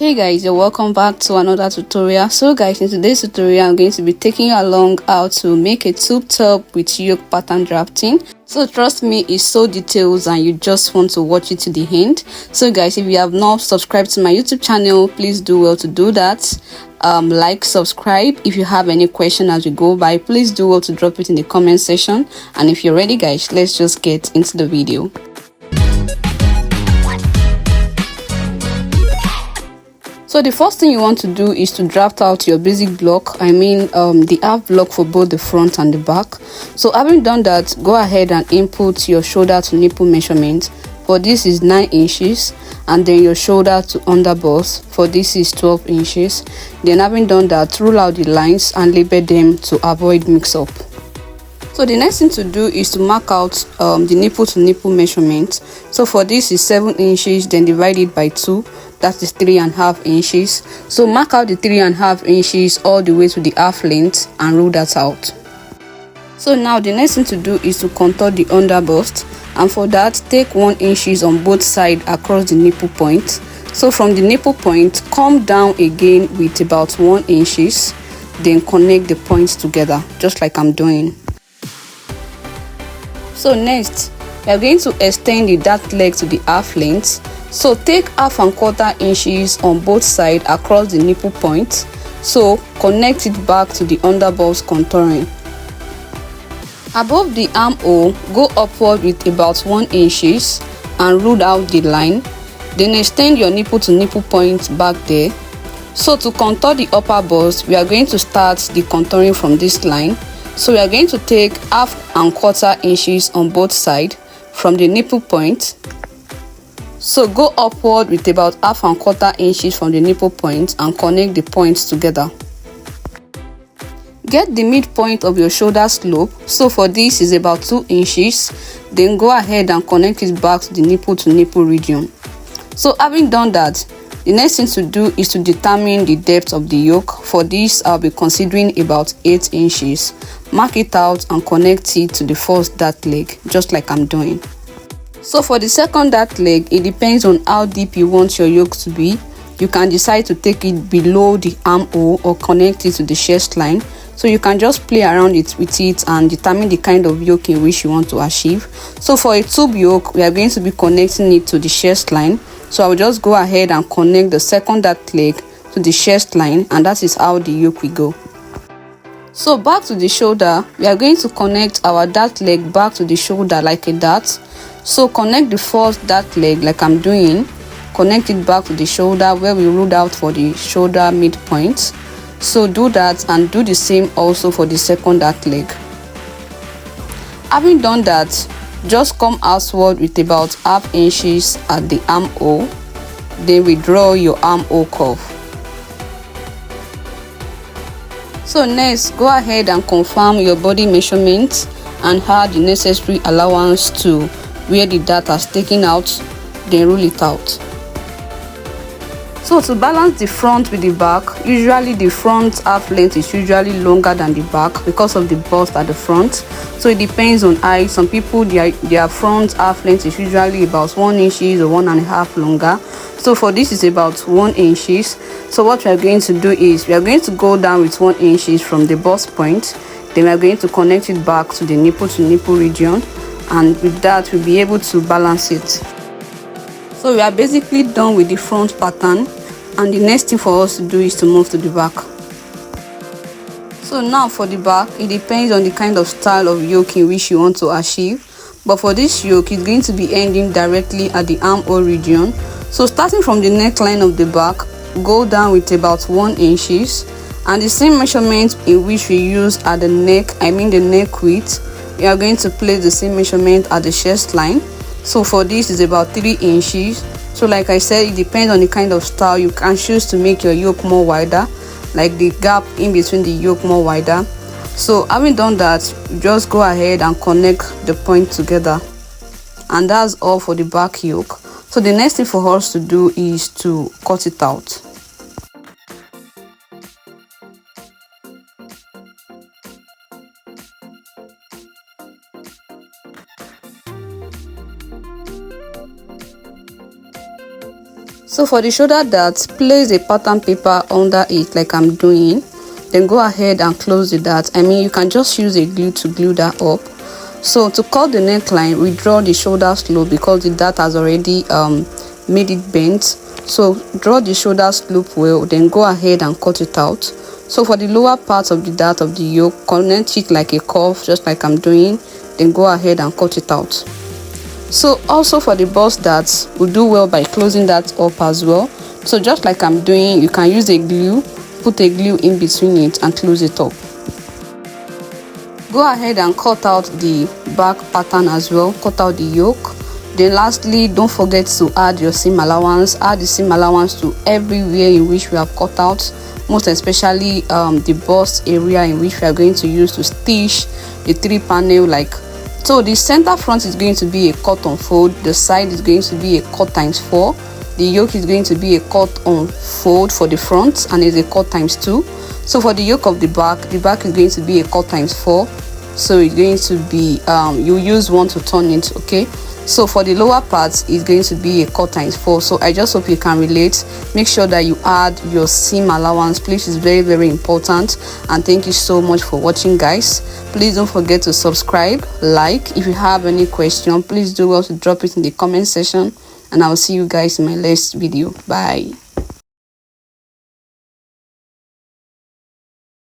Hey guys, you're welcome back to another tutorial. So guys, in today's tutorial I'm going to be taking you along how to make a tube top with yoke pattern drafting. So trust me, it's so detailed and you just want to watch it to the end. So guys, if you have not subscribed to my YouTube channel, please do well to do that. Like, subscribe. If you have any question as we go by, please do well to drop it in the comment section. And if you're ready guys, let's just get into the video. So the first thing you want to do is to draft out your basic block, the half block for both the front and the back. So having done that, go ahead and input your shoulder to nipple measurement. For this is 9 inches, and then your shoulder to under bust, for this is 12 inches. Then having done that, rule out the lines and label them to avoid mix up. So the next thing to do is to mark out the nipple to nipple measurement. So for this is 7 inches, then divide it by 2, that is 3.5 inches. So mark out the 3.5 inches all the way to the half length and rule that out. So now the next thing to do is to contour the under bust, and for that take 1 inches on both sides across the nipple point. So from the nipple point, come down again with about 1 inches, then connect the points together just like I'm doing. So next, we are going to extend the dart leg to the half length. So take 1/4 inches on both sides across the nipple point. So connect it back to the under bust contouring. Above the armhole, go upward with about 1 inches and rule out the line. Then extend your nipple to nipple point back there. So to contour the upper bust, we are going to start the contouring from this line. So we are going to take 1/4 inches on both sides from the nipple point. So go upward with about 1/4 inches from the nipple point and connect the points together. Get the midpoint of your shoulder slope. So for this is about 2 inches. Then go ahead and connect it back to the nipple region. So having done that, the next thing to do is to determine the depth of the yoke. For this, I'll be considering about 8 inches. Mark it out and connect it to the first dart leg, just like I'm doing. So for the second dart leg, it depends on how deep you want your yoke to be. You can decide to take it below the armhole or connect it to the chest line. So you can just play around with it and determine the kind of yoke in which you want to achieve. So for a tube yoke, we are going to be connecting it to the chest line. So I will just go ahead and connect the second dart leg to the chest line, and that is how the yoke will go. So back to the shoulder, we are going to connect our dart leg back to the shoulder like a dart. So connect the first dart leg like I'm doing, connect it back to the shoulder where we ruled out for the shoulder midpoint. So do that and do the same also for the second dart leg. Having done that, just come outward with about 1/2 inches at the armhole, then withdraw your armhole curve. So next, go ahead and confirm your body measurement and add the necessary allowance to where the dart has taken out, then rule it out. So to balance the front with the back, usually the front half length is usually longer than the back because of the bust at the front. So it depends on height. Some people, their front half length is usually about 1 inch or 1.5 longer. So for this is about 1 inches. So what we are going to do is we are going to go down with 1 inches from the bust point. Then we are going to connect it back to the nipple region, and with that we'll be able to balance it. So we are basically done with the front pattern, and the next thing for us to do is to move to the back. So now for the back, it depends on the kind of style of yoke in which you want to achieve. But for this yoke, it's going to be ending directly at the armhole region. So starting from the neckline of the back, go down with about 1 inches, and the same measurement in which we use at the neck, the neck width, we are going to place the same measurement at the chest line. So for this is about 3 inches. So like I said, it depends on the kind of style. You can choose to make your yoke more wider, like the gap in between the yoke more wider. So having done that, just go ahead and connect the point together, and that's all for the back yoke. So the next thing for us to do is to cut it out. So for the shoulder dart, place a pattern paper under it like I'm doing, then go ahead and close the dart. I mean, you can just use a glue to glue that up. So to cut the neckline, we draw the shoulder slope because the dart has already made it bent. So draw the shoulder slope well, then go ahead and cut it out. So for the lower part of the dart of the yoke, connect it like a curve, just like I'm doing, then go ahead and cut it out. So also for the bust darts, we do well by closing that up as well. So just like I'm doing, you can use a glue, put a glue in between it and close it up. Go ahead and cut out the back pattern as well, cut out the yoke. Then lastly, don't forget to add your seam allowance. Add the seam allowance to everywhere in which we have cut out, most especially the bust area in which we are going to use to stitch the 3 panel. Like, so the center front is going to be a cut on fold, the side is going to be a cut ×4, the yoke is going to be a cut on fold for the front and is a cut ×2. So for the yoke of the back is going to be a cut ×4. So it's going to be you use 1 to turn it, okay? So for the lower part, it's going to be a cut ×4. So I just hope you can relate. Make sure that you add your seam allowance, please. It's very, very important. And thank you so much for watching, guys. Please don't forget to subscribe, like. If you have any question, please do also drop it in the comment section, and I'll see you guys in my next video. Bye.